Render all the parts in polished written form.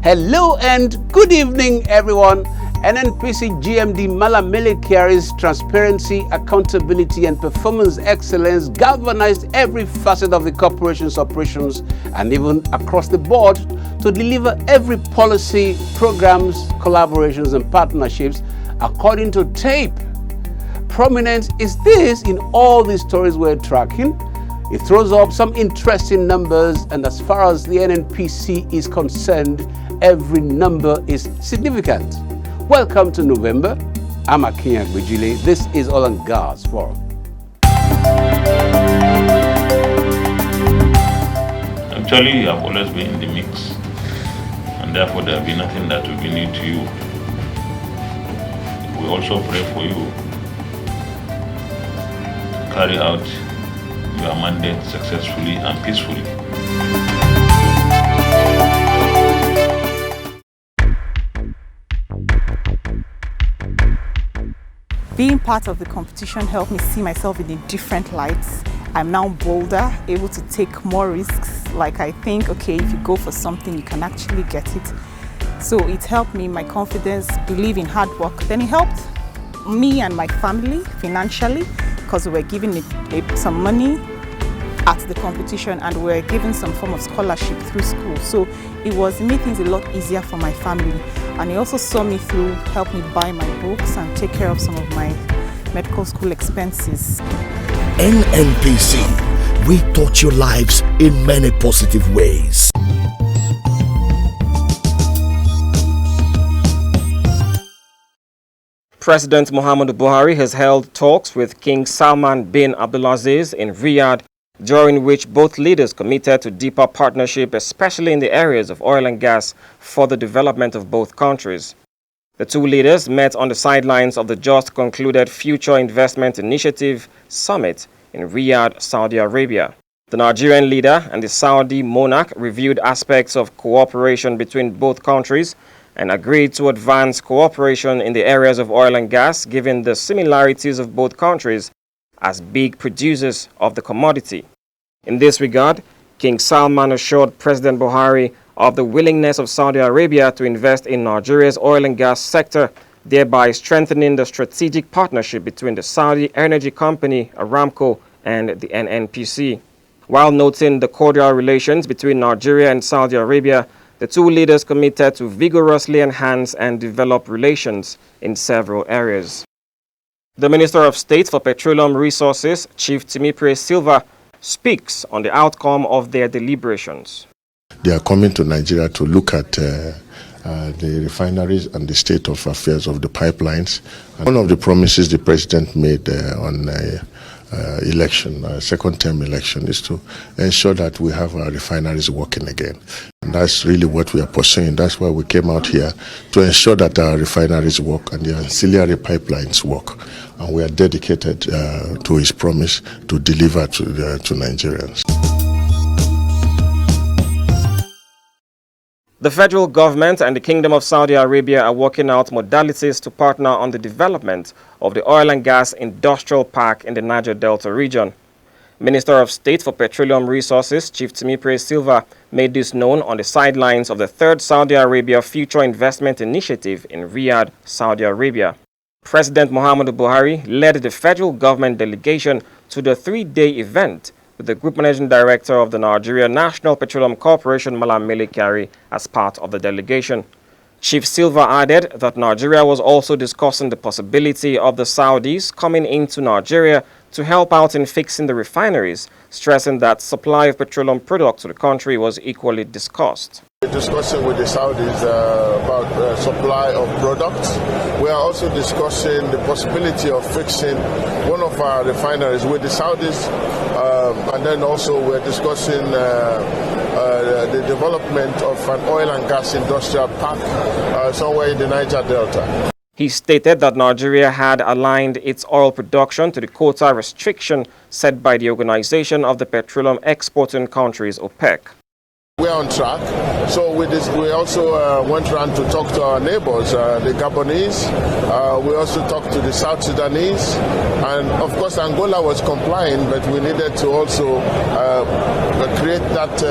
Hello and good evening, everyone. NNPC GMD Malamele carries transparency, accountability, and performance excellence galvanized every facet of the corporation's operations and even across the board to deliver every policy, programs, collaborations, and partnerships according to tape. Prominent is this in all the stories we're tracking. It throws up some interesting numbers, and as far as the NNPC is concerned, every number is significant. Welcome to November. I'm Akin Agbejile. This is Oil and Gas Forum. Actually, you have always been in the mix, and therefore there will be nothing that will be new to you. We also pray for you to carry out your mandate successfully and peacefully. Being part of the competition helped me see myself in a different light. I'm now bolder, able to take more risks. Like I think, okay, if you go for something, you can actually get it. So it helped me, my confidence, believe in hard work. Then it helped me and my family financially because we were given some money at the competition and we were given some form of scholarship through school. So it made things a lot easier for my family. And he also saw me through, helped me buy my books and take care of some of my medical school expenses. NNPC, we touch your lives in many positive ways. President Muhammadu Buhari has held talks with King Salman bin Abdulaziz in Riyadh, during which both leaders committed to deeper partnership, especially in the areas of oil and gas, for the development of both countries. The two leaders met on the sidelines of the just concluded Future Investment Initiative Summit in Riyadh, Saudi Arabia. The Nigerian leader and the Saudi monarch reviewed aspects of cooperation between both countries and agreed to advance cooperation in the areas of oil and gas, given the similarities of both countries as big producers of the commodity. In this regard, King Salman assured President Buhari of the willingness of Saudi Arabia to invest in Nigeria's oil and gas sector, thereby strengthening the strategic partnership between the Saudi energy company Aramco and the NNPC. While noting the cordial relations between Nigeria and Saudi Arabia, the two leaders committed to vigorously enhance and develop relations in several areas. The Minister of State for Petroleum Resources, Chief Timipre Silva, speaks on the outcome of their deliberations. They are coming to Nigeria to look at the refineries and the state of affairs of the pipelines. And one of the promises the president made on second-term election, is to ensure that we have our refineries working again. And that's really what we are pursuing. That's why we came out here, to ensure that our refineries work and the ancillary pipelines work. And we are dedicated to his promise to deliver to Nigerians. The federal government and the Kingdom of Saudi Arabia are working out modalities to partner on the development of the oil and gas industrial park in the Niger Delta region. Minister of State for Petroleum Resources, Chief Timipre Silva, made this known on the sidelines of the third Saudi Arabia Future Investment Initiative in Riyadh, Saudi Arabia. President Muhammadu Buhari led the federal government delegation to the three-day event, with the Group Managing Director of the Nigeria National Petroleum Corporation, Malamele Kyari, as part of the delegation. Chief Silva added that Nigeria was also discussing the possibility of the Saudis coming into Nigeria to help out in fixing the refineries, stressing that supply of petroleum products to the country was equally discussed. We're discussing with the Saudis about supply of products. We are also discussing the possibility of fixing one of our refineries with the Saudis, and then also we're discussing the development of an oil and gas industrial park somewhere in the Niger Delta. He stated that Nigeria had aligned its oil production to the quota restriction set by the Organization of the Petroleum Exporting Countries, OPEC. We're on track. So we also went around to talk to our neighbors, the Gabonese. We also talked to the South Sudanese. And of course, Angola was complying, but we needed to also create that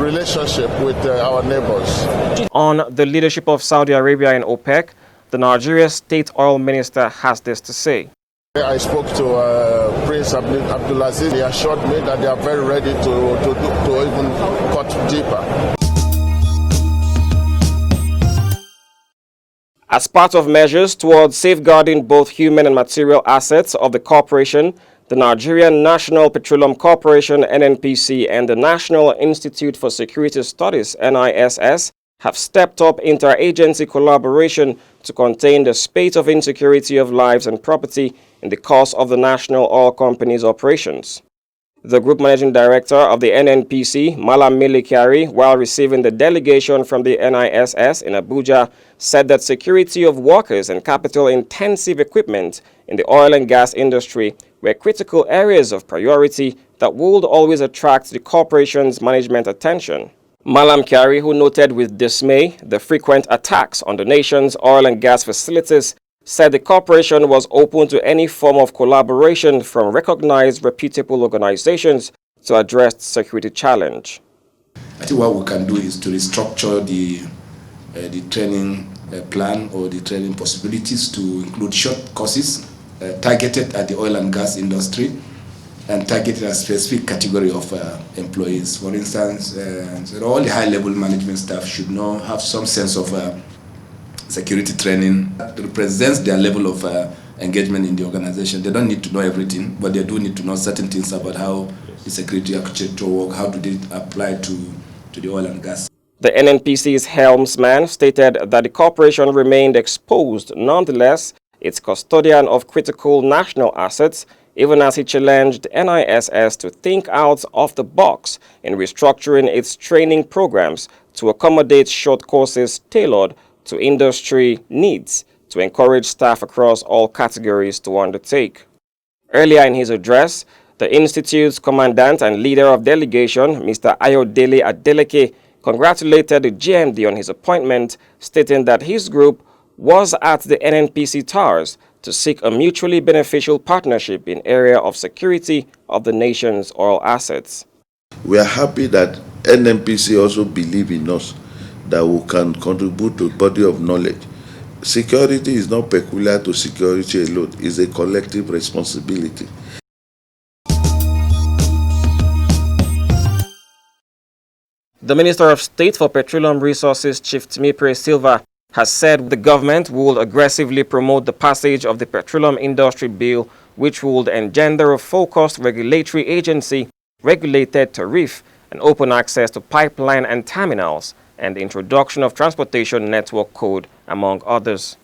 relationship with our neighbors. On the leadership of Saudi Arabia and OPEC, the Nigeria State Oil Minister has this to say. I spoke to Prince Abdulaziz. He assured me that they are very ready to even cut deeper. As part of measures towards safeguarding both human and material assets of the corporation, the Nigerian National Petroleum Corporation (NNPC) and the National Institute for Security Studies (NISS) have stepped up interagency collaboration to contain the spate of insecurity of lives and property in the course of the national oil company's operations. The Group Managing Director of the NNPC, Malam Kyari, while receiving the delegation from the NISS in Abuja, said that security of workers and capital-intensive equipment in the oil and gas industry were critical areas of priority that would always attract the corporation's management attention. Malam Kyari, who noted with dismay the frequent attacks on the nation's oil and gas facilities, said the corporation was open to any form of collaboration from recognized reputable organizations to address the security challenge. I think what we can do is to restructure the training plan or the training possibilities to include short courses targeted at the oil and gas industry and targeted at a specific category of employees. For instance, all the high-level management staff should now have some sense of security training that represents their level of engagement in the organization. They don't need to know everything, but they do need to know certain things about how the security architecture works, how do they apply to the oil and gas. The NNPC's helmsman stated that the corporation remained exposed. Nonetheless, its custodian of critical national assets, even as he challenged NISS to think out of the box in restructuring its training programs to accommodate short courses tailored to industry needs to encourage staff across all categories to undertake. Earlier in his address, the Institute's commandant and leader of delegation, Mr. Ayodele Adeleke, congratulated the GMD on his appointment, stating that his group was at the NNPC towers to seek a mutually beneficial partnership in area of security of the nation's oil assets. We are happy that NNPC also believe in us, that we can contribute to a body of knowledge. Security is not peculiar to security alone, it's a collective responsibility. The Minister of State for Petroleum Resources, Chief Timipre Silva, has said the government will aggressively promote the passage of the Petroleum Industry Bill, which would engender a focused regulatory agency, regulated tariff, and open access to pipeline and terminals, and the introduction of Transportation Network Code, among others.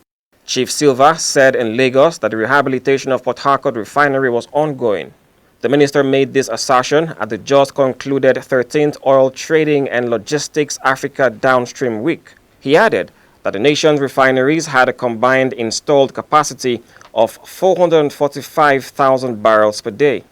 Chief Silva said in Lagos that the rehabilitation of Port Harcourt refinery was ongoing. The minister made this assertion at the just concluded 13th Oil Trading and Logistics Africa Downstream Week. He added that the nation's refineries had a combined installed capacity of 445,000 barrels per day.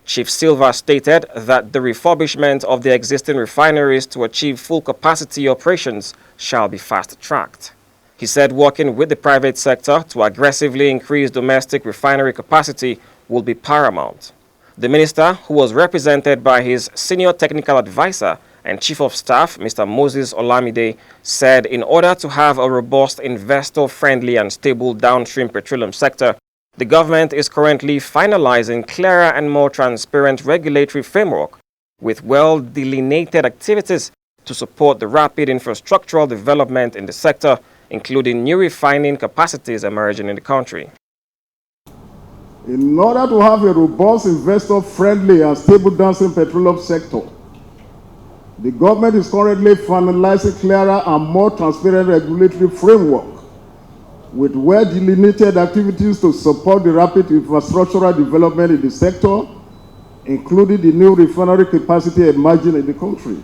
Chief Silva stated that the refurbishment of the existing refineries to achieve full capacity operations shall be fast-tracked. He said working with the private sector to aggressively increase domestic refinery capacity will be paramount. The minister, who was represented by his senior technical advisor and Chief of Staff, Mr. Moses Olamide, said in order to have a robust, investor-friendly and stable downstream petroleum sector, the government is currently finalizing clearer and more transparent regulatory framework with well-delineated activities to support the rapid infrastructural development in the sector, including new refining capacities emerging in the country. In order to have a robust, investor-friendly and stable downstream petroleum sector, the government is currently finalizing clearer and more transparent regulatory framework with well-delineated activities to support the rapid infrastructural development in the sector, including the new refinery capacity emerging in the country.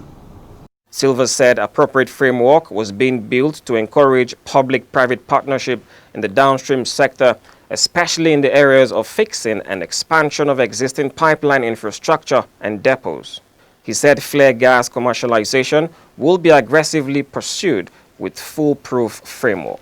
Silva said appropriate framework was being built to encourage public-private partnership in the downstream sector, especially in the areas of fixing and expansion of existing pipeline infrastructure and depots. He said flare gas commercialization will be aggressively pursued with foolproof framework.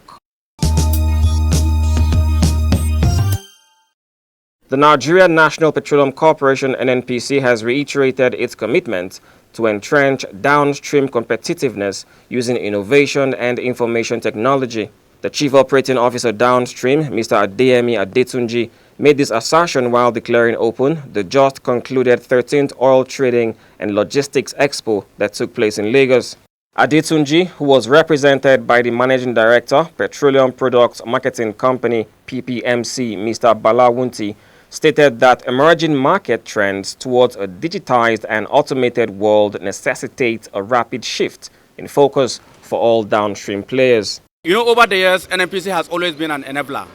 The Nigerian National Petroleum Corporation (NNPC) has reiterated its commitment to entrench downstream competitiveness using innovation and information technology. The Chief Operating Officer downstream, Mr. Adeyemi Adetunji, made this assertion while declaring open the just concluded 13th Oil Trading and Logistics Expo that took place in Lagos. Adetunji, who was represented by the Managing Director, Petroleum Products Marketing Company (PPMC), Mr. Balawunti, stated that emerging market trends towards a digitized and automated world necessitate a rapid shift in focus for all downstream players. You know, over the years, NNPC has always been an enabler.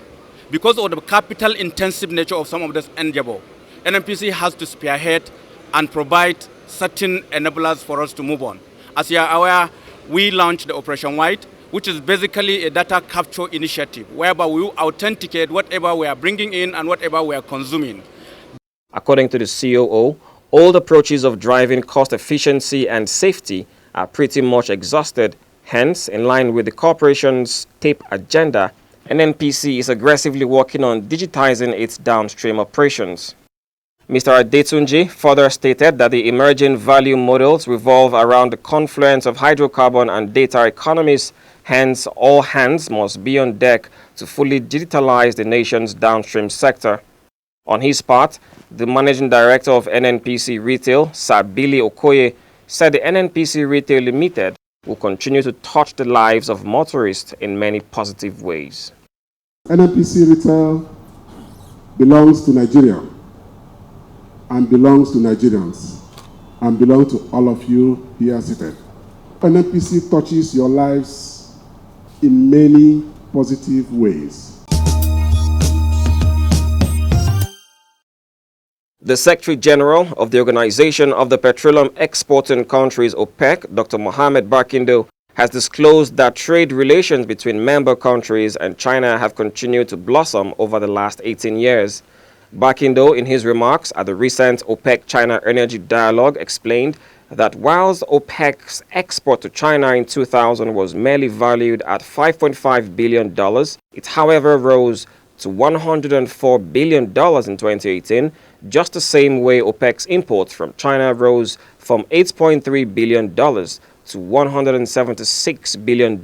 Because of the capital-intensive nature of some of this endeavor, NNPC has to spearhead and provide certain enablers for us to move on. As you are aware, we launched the Operation White, which is basically a data capture initiative, whereby we will authenticate whatever we are bringing in and whatever we are consuming. According to the COO, old approaches of driving cost efficiency and safety are pretty much exhausted. Hence, in line with the corporation's TAPE agenda, NNPC is aggressively working on digitizing its downstream operations. Mr. Adetunji further stated that the emerging value models revolve around the confluence of hydrocarbon and data economies. Hence, all hands must be on deck to fully digitalize the nation's downstream sector. On his part, the Managing Director of NNPC Retail, Sir Billy Okoye, said the NNPC Retail Limited will continue to touch the lives of motorists in many positive ways. NNPC Retail belongs to Nigeria and belongs to Nigerians and belongs to all of you here seated. NNPC touches your lives in many positive ways. The Secretary General of the Organization of the Petroleum Exporting Countries, OPEC, Dr. Mohamed Barkindo, has disclosed that trade relations between member countries and China have continued to blossom over the last 18 years. Barkindo, in his remarks at the recent OPEC-China Energy Dialogue, explained that whilst OPEC's export to China in 2000 was merely valued at $5.5 billion, it however rose to $104 billion in 2018, just the same way OPEC's imports from China rose from $8.3 billion to $176 billion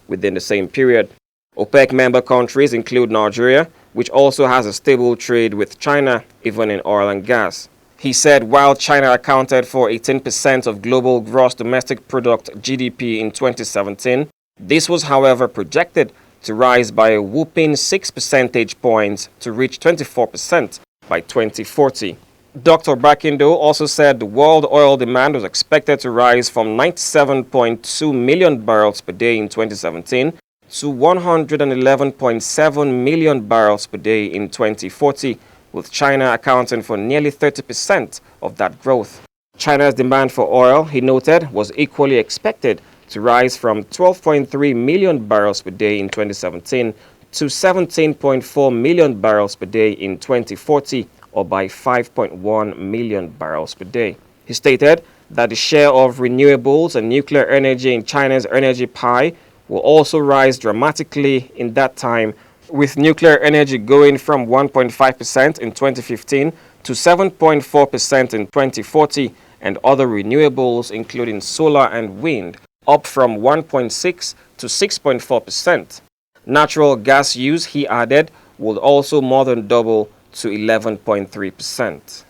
within the same period. OPEC member countries include Nigeria, which also has a stable trade with China, even in oil and gas. He said while China accounted for 18% of global gross domestic product GDP in 2017, this was however projected to rise by a whopping 6 percentage points to reach 24% by 2040. Dr. Barkindo also said the world oil demand was expected to rise from 97.2 million barrels per day in 2017 to 111.7 million barrels per day in 2040, with China accounting for nearly 30% of that growth. China's demand for oil, he noted, was equally expected to rise from 12.3 million barrels per day in 2017 to 17.4 million barrels per day in 2040, or by 5.1 million barrels per day. He stated that the share of renewables and nuclear energy in China's energy pie will also rise dramatically in that time, with nuclear energy going from 1.5% in 2015 to 7.4% in 2040, and other renewables, including solar and wind, up from 1.6 to 6.4%. Natural gas use, he added, will also more than double to 11.3%.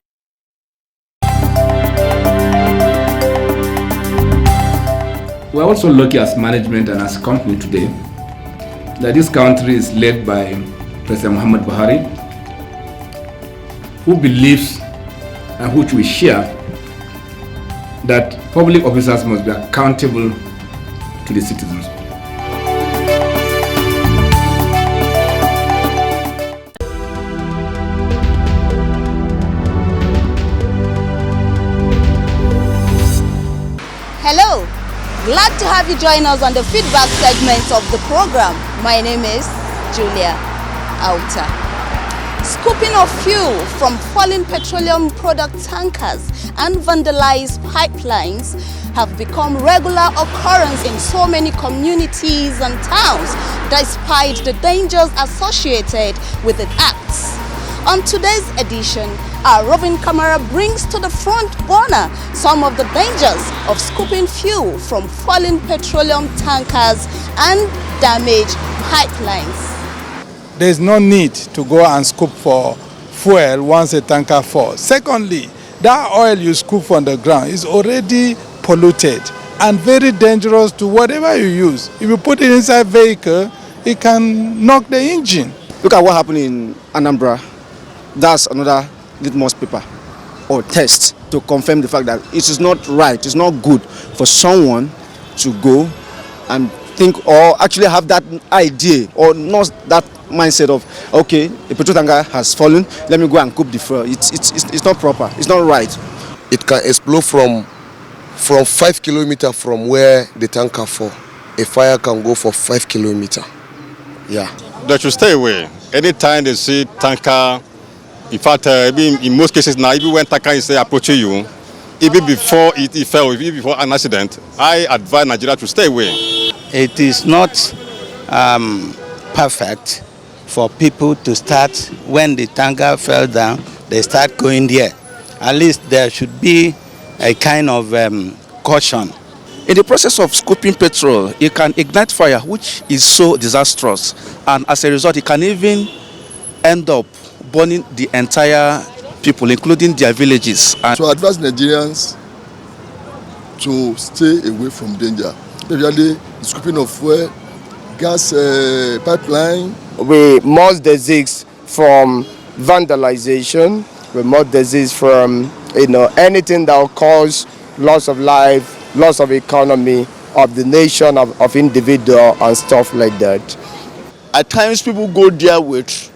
We're also lucky as management and as a company today that this country is led by President Muhammad Buhari, who believes and which we share that public officers must be accountable to the citizens. Hello, glad to have you join us on the feedback segment of the program. My name is Julia Auta. Scooping of fuel from falling petroleum product tankers and vandalized pipelines have become regular occurrence in so many communities and towns, despite the dangers associated with the acts. On today's edition, our roving camera brings to the front burner some of the dangers of scooping fuel from falling petroleum tankers and damaged pipelines. There is no need to go and scoop for fuel once a tanker falls. Secondly, that oil you scoop from the ground is already polluted and very dangerous to whatever you use. If you put it inside vehicle, it can knock the engine. Look at what happened in Anambra. That's another litmus paper or test to confirm the fact that it is not right, it's not good for someone to go and think or actually have that idea or not that mindset of, okay, the petrol tanker has fallen, let me go and cook the fuel. It's not proper, it's not right. It can explode from 5 kilometers from where the tanker fall. A fire can go for 5 kilometers. Yeah. They should stay away. Anytime they see tanker, in fact, in most cases now, even when tanker is approaching you, even before it fell, even before an accident, I advise Nigeria to stay away. It is not perfect for people to start, when the tanker fell down, they start going there. At least there should be a kind of caution. In the process of scooping petrol, it can ignite fire, which is so disastrous. And as a result, it can even end up burning the entire people, including their villages. And so I advise Nigerians to stay away from danger, especially the scooping of fuel, gas pipeline. We must desist from vandalization. We must desist from anything that will cause loss of life, loss of economy, of the nation, of individual and stuff like that. At times people go there with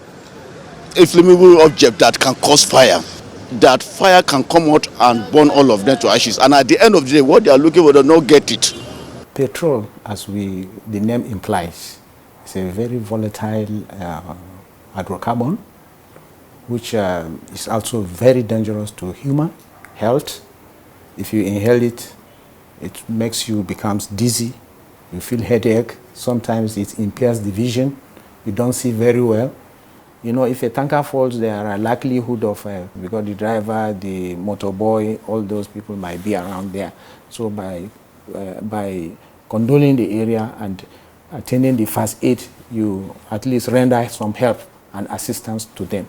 a flammable object that can cause fire. That fire can come out and burn all of them to ashes. And at the end of the day, what they are looking for, they don't get it. Petrol, as the name implies, is a very volatile hydrocarbon, which is also very dangerous to human health. If you inhale it, it makes you becomes dizzy. You feel headache. Sometimes it impairs the vision. You don't see very well. If a tanker falls, there are a likelihood of, because the driver, the motorboy, all those people might be around there. So by condoling the area and attending the first aid, you at least render some help and assistance to them.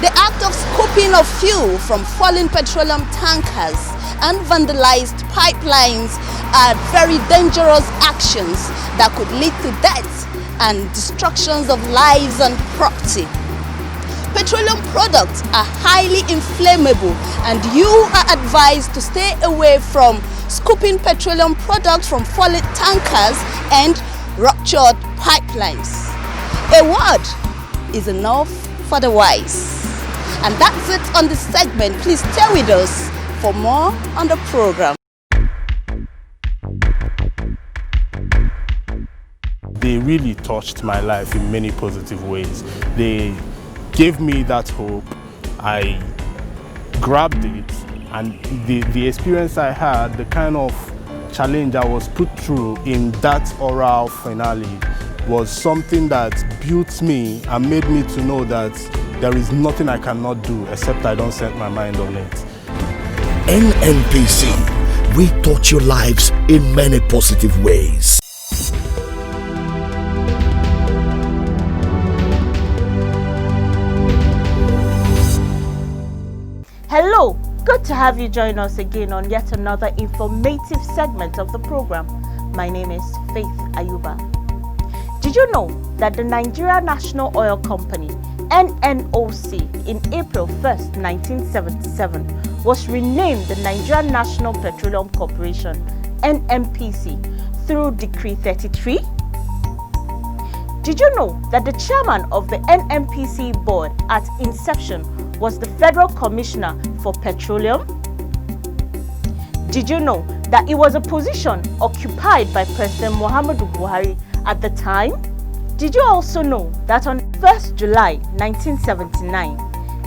The act of scooping of fuel from falling petroleum tankers and vandalized pipelines are very dangerous actions that could lead to death and destructions of lives and property. Petroleum products are highly inflammable, and you are advised to stay away from scooping petroleum products from falling tankers and ruptured pipelines. A word is enough for the wise. And that's it on this segment. Please stay with us for more on the program. They really touched my life in many positive ways. They gave me that hope. I grabbed it, and the experience I had, the kind of challenge I was put through in that oral finale was something that built me and made me to know that there is nothing I cannot do except I don't set my mind on it. NNPC, we touch your lives in many positive ways. Hello, good to have you join us again on yet another informative segment of the program. My name is Faith Ayuba. Did you know that the Nigeria National Oil Company, NNOC, in April 1st, 1977, was renamed the Nigeria National Petroleum Corporation, NNPC, through Decree 33? Did you know that the chairman of the NNPC board at inception was the Federal Commissioner for Petroleum? Did you know that it was a position occupied by President Muhammadu Buhari at the time? Did you also know that on 1st July 1979,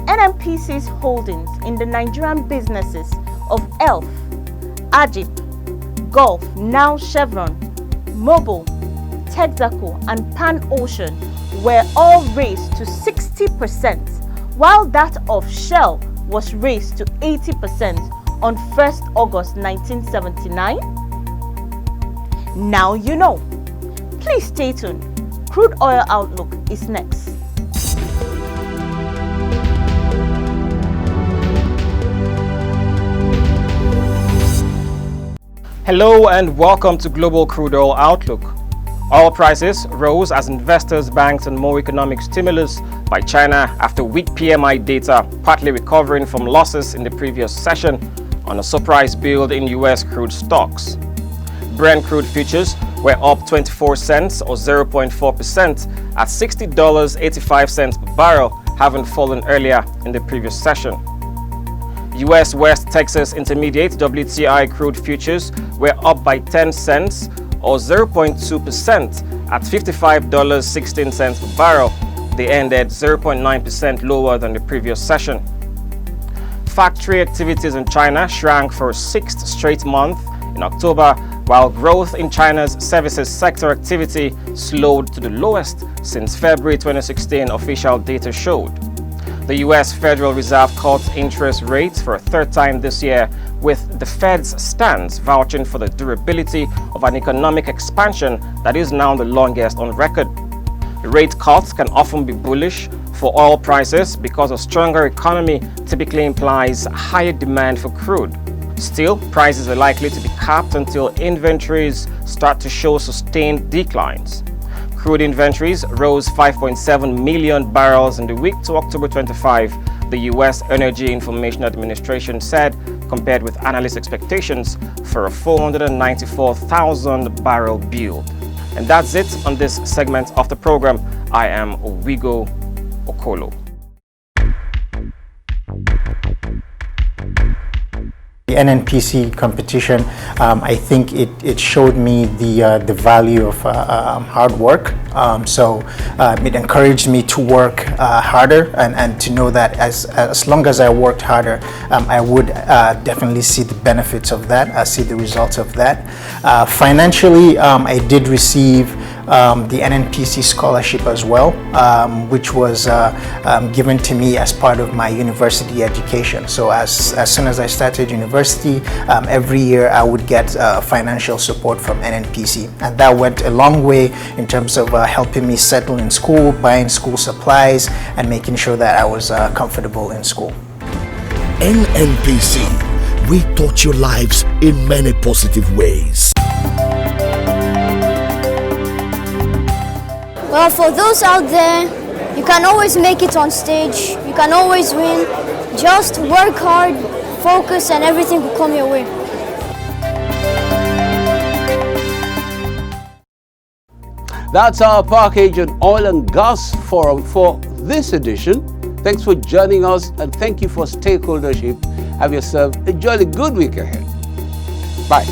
NNPC's holdings in the Nigerian businesses of ELF, Ajib, Gulf, now Chevron, Mobil, Texaco and Pan Ocean were all raised to 60%, while that of Shell was raised to 80% on 1st August 1979? Now you know. Please stay tuned. Crude Oil Outlook is next. Hello and welcome to Global Crude Oil Outlook. Oil prices rose as investors banked on more economic stimulus by China after weak PMI data, partly recovering from losses in the previous session on a surprise build in U.S. crude stocks. Brent crude futures were up 24 cents or 0.4% at $60.85 per barrel, having fallen earlier in the previous session. U.S. West Texas Intermediate WTI crude futures were up by 10 cents or 0.2% at $55.16 per barrel. They ended 0.9% lower than the previous session. Factory activities in China shrank for a 6th straight month in October, while growth in China's services sector activity slowed to the lowest since February 2016 official data showed. The U.S. Federal Reserve cut interest rates for a third time this year, with the Fed's stance vouching for the durability of an economic expansion that is now the longest on record. Rate cuts can often be bullish for oil prices because a stronger economy typically implies higher demand for crude. Still, prices are likely to be capped until inventories start to show sustained declines. Crude inventories rose 5.7 million barrels in the week to October 25, the U.S. Energy Information Administration said, compared with analyst expectations for a 494,000 barrel build. And that's it on this segment of the program. I am Owigo Okolo. The NNPC competition, I think it showed me the value of hard work. So it encouraged me to work harder and to know that as long as I worked harder, I would definitely see the benefits of that, see the results of that. Financially, I did receive the NNPC scholarship as well, which was given to me as part of my university education. So as soon as I started university, every year I would get financial support from NNPC, and that went a long way in terms of helping me settle in school, buying school supplies, and making sure that I was comfortable in school. NNPC, we touch your lives in many positive ways. Well, for those out there, you can always make it on stage, you can always win. Just work hard, focus, and everything will come your way. That's our package on Oil and Gas Forum for this edition. Thanks for joining us and thank you for stakeholdership. Have yourself a jolly good week ahead. Bye.